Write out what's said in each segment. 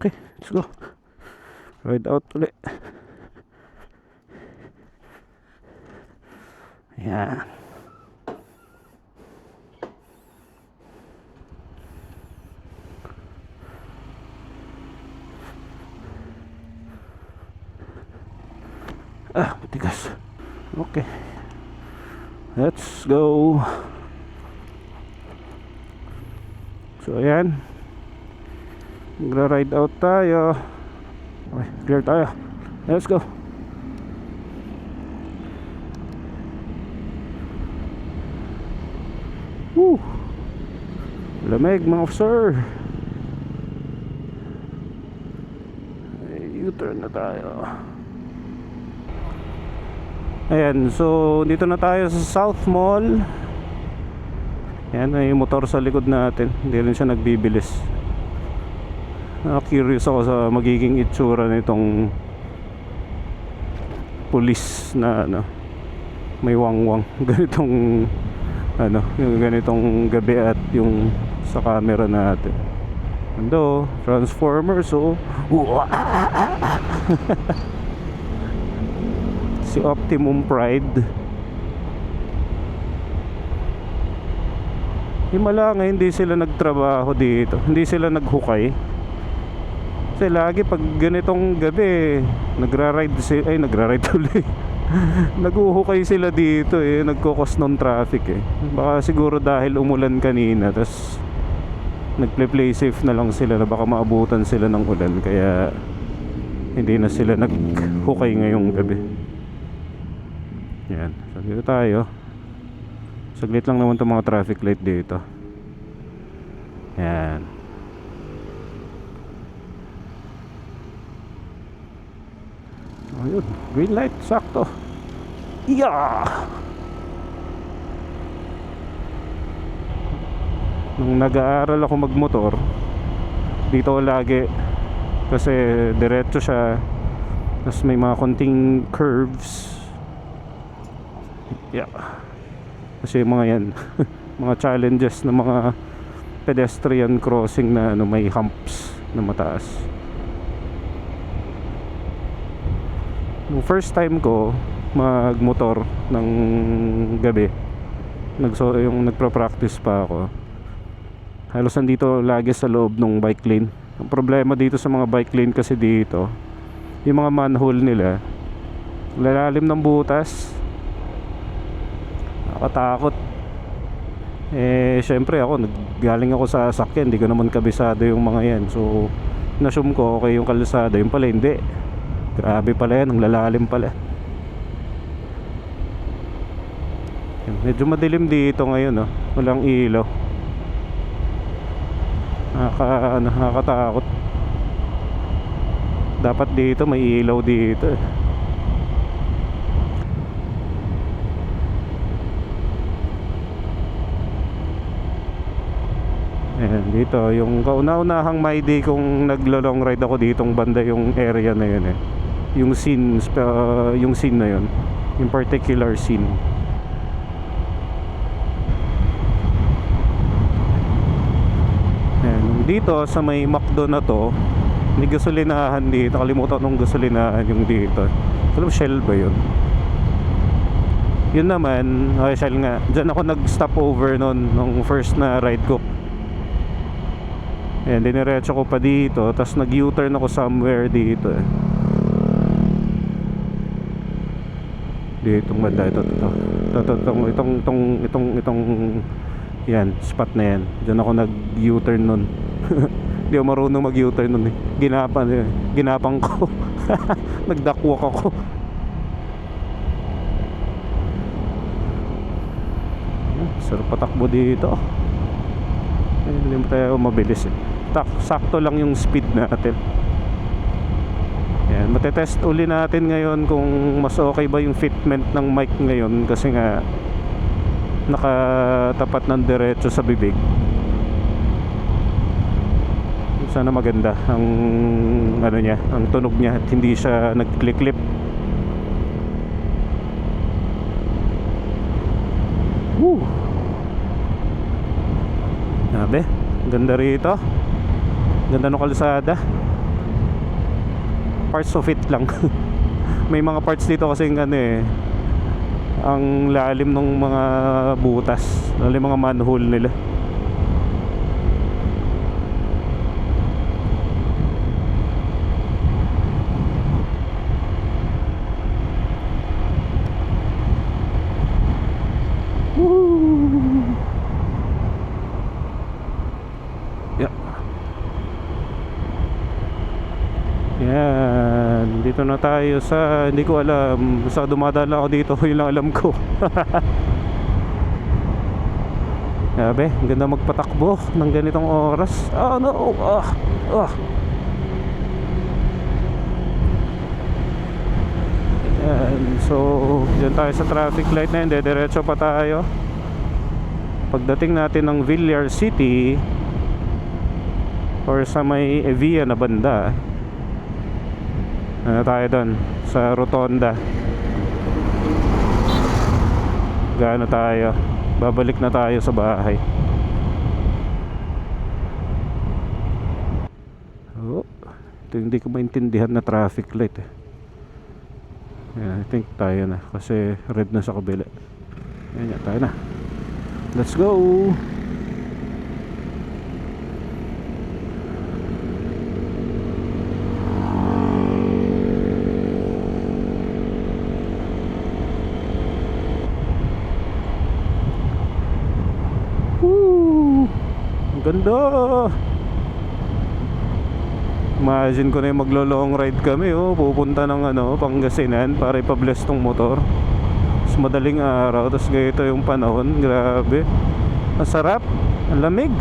Okay, let's go. Ride out ulit. Ayan. Tigas. Okay, let's go. So ayan, magra-ride out tayo. Okay, clear tayo. Let's go. Woo! Lamig mga officer. U-turn na tayo. Ayan, so dito na tayo sa South Mall. Ayan, may motor sa likod natin. Hindi rin siya nagbibilis. Curious ako sa magiging itsura nitong police na may wangwang. Ganitong yung ganitong gabi at yung sa camera natin. Ando, Transformers, oh. Si Optimum Pride. Himala nga hindi sila nagtrabaho dito. Hindi sila naghukay. Kasi lagi pag ganitong gabi nagra-ride sila, nagra-ride tuloy. Naghuhukay sila dito nagkokos ng traffic Baka siguro dahil umulan kanina, tas nagple-play safe na lang sila na baka maabutan sila ng ulan, kaya hindi na sila naghukay ngayong gabi. Yan, so dito tayo. Saglit lang naman itong mga traffic light dito. Yan. Ayun, green light, sakto. Yeah! Nung nag-aaral ako magmotor, dito lagi, kasi diretso siya, tapos may mga konting curves. Yeah. Kasi mga yan mga challenges ng mga pedestrian crossing na may humps na mataas. Nung first time ko magmotor ng gabi, yung nagpa-practice pa ako, halos nandito lagi sa loob ng bike lane. Ang problema dito sa mga bike lane kasi dito, yung mga manhole nila lalalim ng butas. Nakatakot. Syempre ako, galing ako sa sasakyan, hindi ko naman kabisado yung mga yan. So na-assume ko okay yung kalsada, yung pala hindi. Grabe pala yan, ang lalalim pala. Medyo madilim dito ngayon, walang ilaw. Nakakatakot. Dapat dito may ilaw dito Ayan, dito yung kauna-unahang my day kung naglo-long ride ako ditong banda, yung area na yun yung scene na yun, yung particular scene. Ayan, dito sa may McDo na to, may gasolinahan dito. Kalimutan nung gasolinahan yung dito. Alam, Shell ba yun? Yun naman, Shell nga. Diyan ako nag-stop over nung first na ride ko. Ayan, diniretso ko pa dito, tapos nag-U-turn ako somewhere dito Ditong banda itong yan, spot na yan. Diyan ako nag-U-turn nun. Hindi ako marunong mag-U-turn nun ginapang ko. Nagdakwak ako. Sarap patakbo dito. Hindi mo tayo mabilis sakto lang yung speed natin. Yan, matetest uli natin ngayon kung mas okay ba yung fitment ng mic ngayon, kasi nga nakatapat ng diretso sa bibig. Sana maganda ang niya, ang tunog niya at hindi siya nag-clip-clip. Woo! Sabi, ganda rito. Ganda ng kalsada. parts of it lang. May mga parts dito kasing ano eh, ang lalim ng mga butas, lalo yung mga manhole nila. Yan, dito na tayo sa, hindi ko alam, basta dumadala ako dito, yun lang alam ko. Sabi, ang ganda magpatakbo ng ganitong oras. Oh no, yan, so dyan tayo sa traffic light na yun, diretso pa tayo. Pagdating natin ng Villar City or sa may Evia na banda, ano tayo doon sa Rotonda, gaano tayo, babalik na tayo sa bahay. Oh, ito hindi ko maintindihan na traffic light eh. Yeah, I think tayo na kasi red na sa kabila. Ayan, tayo na, let's go. Ganda. Imagine ko na yung maglo-long ride kami, oh, pupunta ng ano, Pangasinan para ipa-bless tong motor. Mas madaling araw, tapos ganito yung panahon, grabe. Ang sarap, ang lamig.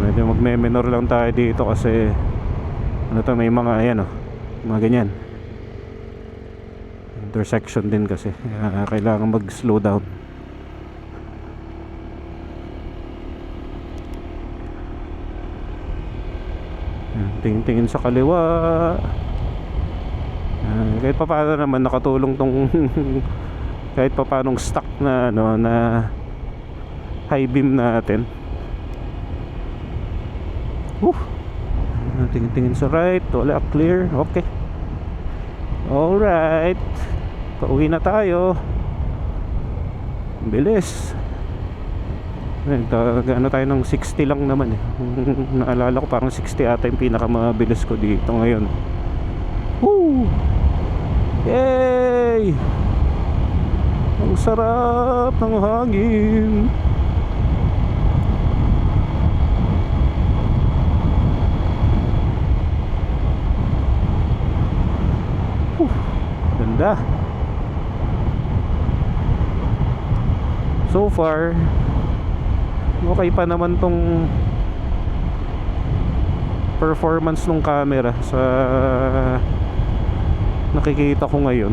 Medyo magme-minor lang tayo dito kasi ano to, may mga ayan oh, mga ganyan. Intersection din kasi kailangan mag-slow down. Tingin-tingin sa kaliwa. Kahit pa paano naman nakatulong tong kahit pa paanong stock na ano, na high beam natin. Tingin-tingin sa right, wala, clear, okay. Alright, pauwi na tayo. Bilis. Ano tayo ng 60 lang naman eh. Naalala ko parang 60 ata yung pinakamabilis ko dito ngayon. Woo! Yay! Ang sarap ng hangin. Ganda. So far okay pa naman tong performance ng camera sa nakikita ko ngayon.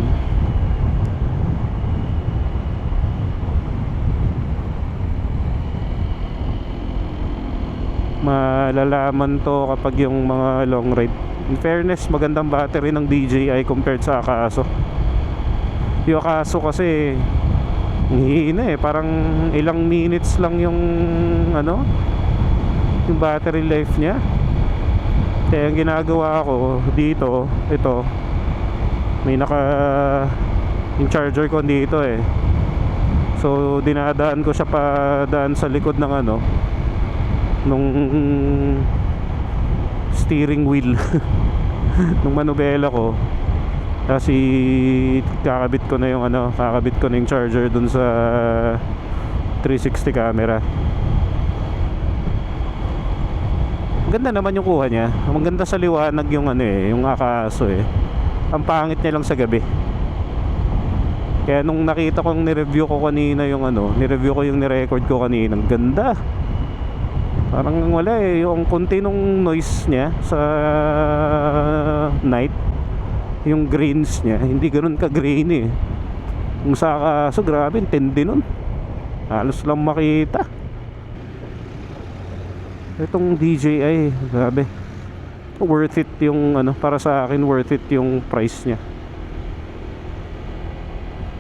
Malalaman to kapag yung mga long ride. In fairness, magandang battery ng DJI compared sa Akaso. Yung Akaso kasi hihina eh, parang ilang minutes lang yung ano, yung battery life niya. Kaya ang ginagawa ko dito, ito may yung charger ko dito eh, so dinadaan ko siya pa daan sa likod ng ano, nung steering wheel nung manubela ko. Kasi kakabit ko na yung ano, kakabit ko na yung charger dun sa 360 camera. Ganda naman yung kuha niya. Maganda sa liwanag yung ano eh, yung Akaso eh. Ang pangit niya lang sa gabi. Kaya nung nakita kong nireview ko kanina yung ano, nireview ko yung nirecord ko kanina, ang ganda. Parang wala eh, yung konti nung noise niya sa night, yung greens niya hindi ganoon ka grainy eh. Yung sa Akaso, grabe, tindi nun, halos lang makita. Itong DJI, grabe, worth it yung ano, para sa akin worth it yung price niya.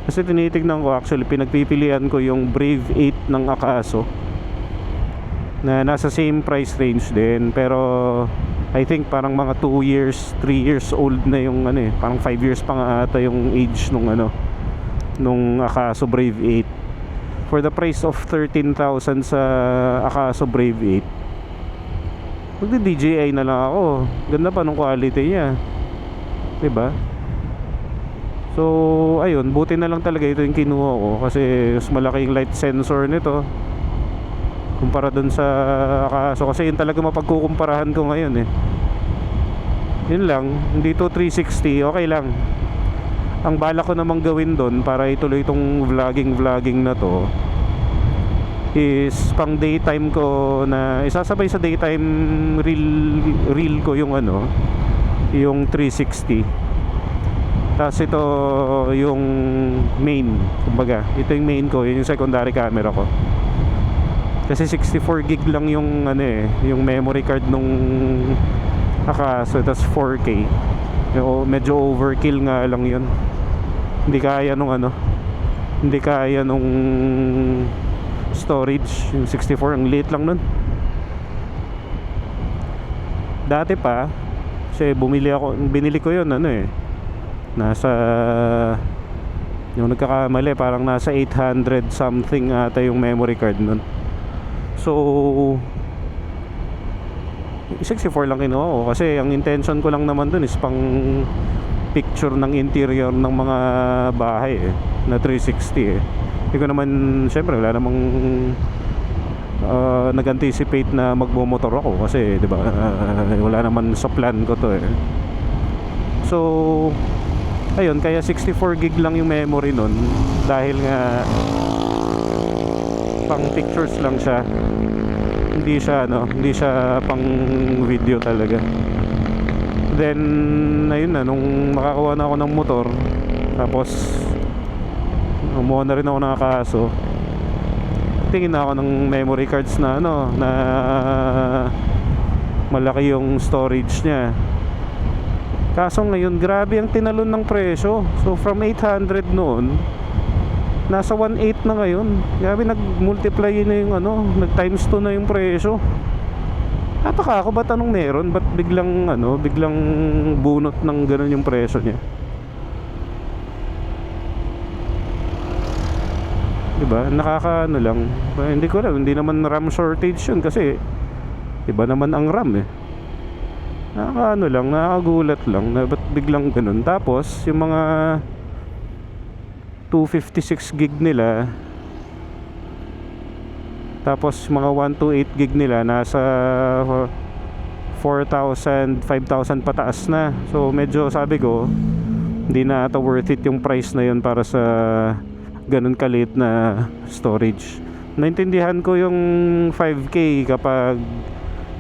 Kasi tinitignan ko, actually pinagpipilian ko yung Brave 8 ng Akaso na nasa same price range din, pero I think parang mga 2 years 3 years old na yung ano eh, parang 5 years pa nga ata yung age nung ano, nung Akaso Brave 8. For the price of 13,000 sa Akaso Brave 8, magdi DJI na lang ako. Ganda pa nung quality niya, diba? So ayun, buti na lang talaga ito yung kinuha ko, kasi mas malaki yung light sensor nito kumpara dun sa Akaso, kasi yun talaga mapagkukumparahan ko ngayon eh. Yun lang, hindi to 360, okay lang. Ang bala ko namang gawin dun para ituloy itong vlogging na to is pang daytime ko, na isasabay sa daytime reel ko yung ano, yung 360. Tapos ito yung main, kumbaga ito yung main ko, yung secondary camera ko. Kasi 64 gig lang yung ano eh, yung memory card nung Akaso, tas 4K. Medyo overkill nga lang yun. Hindi kaya nung ano, hindi kaya nung storage. Yung 64, ang liit lang nun. Dati pa, kasi binili ko yun ano eh, nasa, yung nagkakamali, parang nasa 800 something ata yung memory card nun. So 64 lang kinuha ko, kasi ang intention ko lang naman dun is pang picture ng interior ng mga bahay eh, na 360 eh. Hindi ko naman, syempre wala namang nag-anticipate na magmomotor ako, kasi diba, wala naman sa plan ko to eh. So ayun, kaya 64 gig lang yung memory nun, dahil nga pang pictures lang siya, hindi siya ano, hindi siya pang video talaga. Then ayun na, nung makakuha na ako ng motor, tapos umuha na rin ako ng Akaso, tingin na ako ng memory cards na ano, na malaki yung storage niya. Kaso ngayon, grabe ang tinalon ng presyo. So from 800 noon, nasa 1.8 na ngayon. Grabe, nag-multiply na yung ano, nag-times 2 na yung presyo. Nataka ako, ba't anong meron? Ba't biglang ano, biglang bunot ng ganun yung presyo niya? Diba? Nakakaano lang. Hindi ko alam, hindi naman RAM shortage yun, kasi iba naman ang RAM eh. Nakakaano lang, nakakagulat lang na ba't biglang ganun. Tapos yung mga 256 gig nila, tapos mga 128 gig nila, nasa 4,000, 5,000 pataas na. So medyo, sabi ko, hindi na ata worth it yung price na yun para sa ganun kalit na storage. Naintindihan ko yung 5K kapag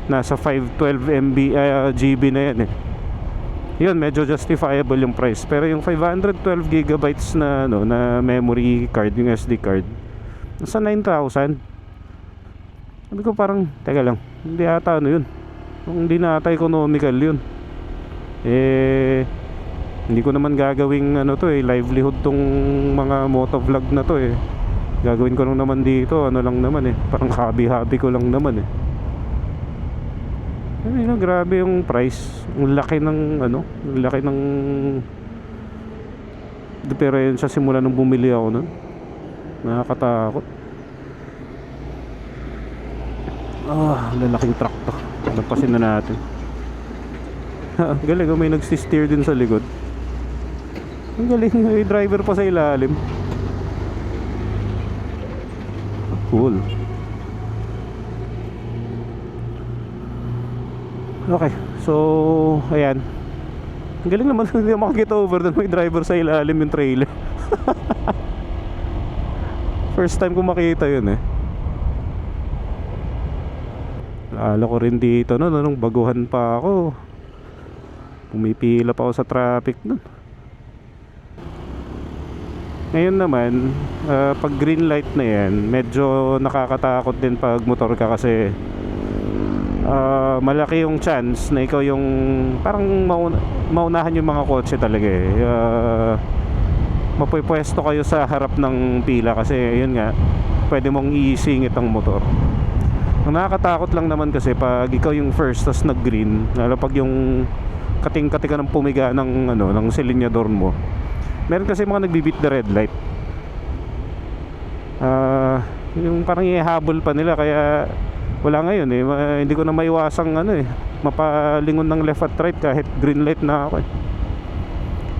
nasa 512 GB na yan eh. Yun, medyo justifiable yung price. Pero yung 512 gigabytes na ano, na memory card, yung SD card, nasa 9,000. Sabi ko parang, teka lang, hindi ata ano yun, hindi na ata economical yun. Eh hindi ko naman gagawing ano to eh, livelihood tong mga motovlog na to eh. Gagawin ko lang naman dito, ano lang naman eh, parang hobby ko lang naman eh. Ay, no, grabe yung price. Ang laki ng ano, ang laki ng diferensya simula nung bumili ako nun. Nakakatakot. Lalaking truck to. Lampasin na natin. Galing, may nagsisteer din sa likod. Ang galing, may driver pa sa ilalim. Cool. Okay, so ayan. Ang galing naman, hindi makakita over doon, may driver sa ilalim yung trailer. First time ko makita yun eh. Lalo ko rin dito no, nung baguhan pa ako, pumipila pa ako sa traffic nun. Ngayon naman, pag green light na yan, medyo nakakatakot din pag motor ka, kasi malaki yung chance na ikaw yung parang maunahan yung mga kotse talaga eh. Mapupwesto kayo sa harap ng pila, kasi yun nga, pwede mong iisingit ang motor. Ang nakakatakot lang naman kasi pag ikaw yung first tas nag-green, lalo pag yung kating-kati ka ng pumiga ng ano, ng silinyador mo. Meron kasi mga nagbi-beat the red light. Yung parang ihabol pa nila kaya wala ngayon eh. Hindi ko na maiwasang ano eh, mapalingon ng left at right kahit green light na ako eh.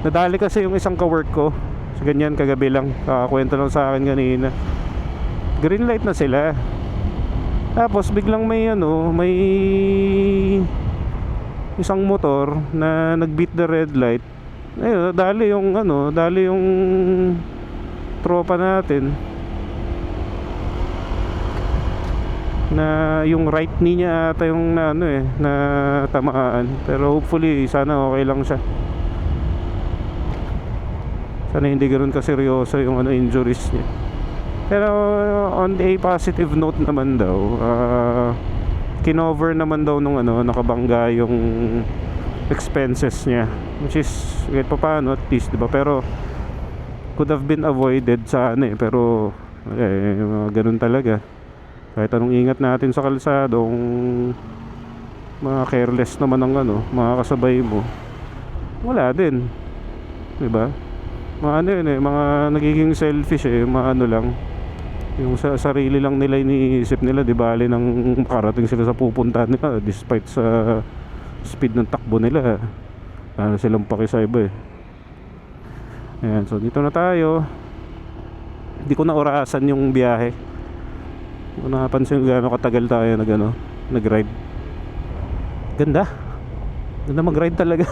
Nadali kasi yung isang ka-work ko sa ganyan kagabi lang, kakakwento lang sa akin kanina. Green light na sila. Tapos biglang may ano, may isang motor na nag-beat the red light. Ayun, dali yung tropa natin. Na yung right knee niya ata yung na ano eh, na tamaan. Pero hopefully sana okay lang siya. Sana hindi ganoon kaseryoso yung ano injuries niya. Pero on a positive note naman daw, kinover naman daw nung ano, nakabangga yung expenses niya, which is kahit pa paano at least, diba? Pero could have been avoided sana eh. Pero ganun talaga. Kahit anong ingat natin sa kalsada, kung mga careless naman ang ano, mga kasabay mo, wala din, diba? Mga ano yun eh, mga nagiging selfish eh, mga ano lang, yung sa sarili lang nila iniisip nila, di bali nang makarating sila sa pupuntahan nila despite sa speed ng takbo nila, ano silang paki sa iba eh. Ayan, so dito na tayo. Hindi ko na orasan yung biyahe. Hindi ko napansin kung gaano katagal tayo nag-ride. Ganda mag-ride talaga.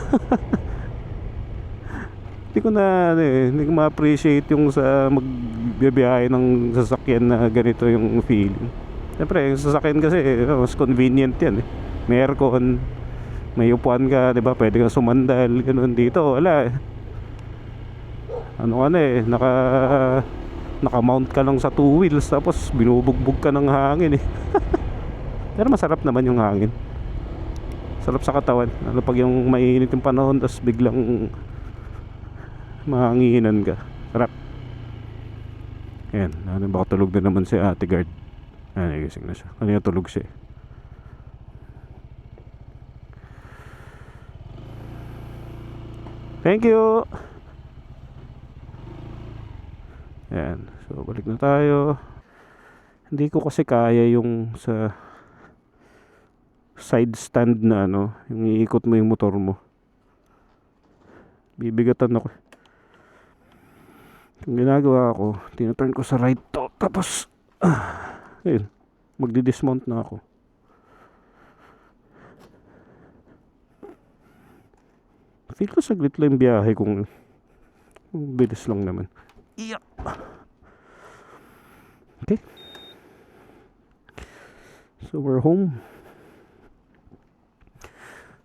Hindi ko na hindi ko ma-appreciate yung sa magbibiyahe ng sasakyan na ganito yung feeling. Siyempre yung sasakyan kasi mas convenient yan eh. May aircon, may upuan ka, diba? Pwede kang sumandal, ganun. Dito wala eh. Ano ka na eh, naka-mount ka lang sa two wheels, tapos binubugbog ka ng hangin eh. Pero masarap naman yung hangin, sarap sa katawan. Ano pag yung mainit yung panahon, tapos biglang mahanginan ka, sarap. Ayan, baka tulog na naman si Ate Guard. Ayan, nagising na siya. Kanina tulog siya. Thank you. Ayan, so balik na tayo. Hindi ko kasi kaya yung sa side stand na ano, yung iikot mo yung motor mo. Bibigatan ako. Yung ginagawa ko, tinaturn ko sa right to, tapos ayun, magdi-dismount na ako. Feel ko saglit lang yung biyahe kung bilis lang naman. Iya. Okay, so we're home.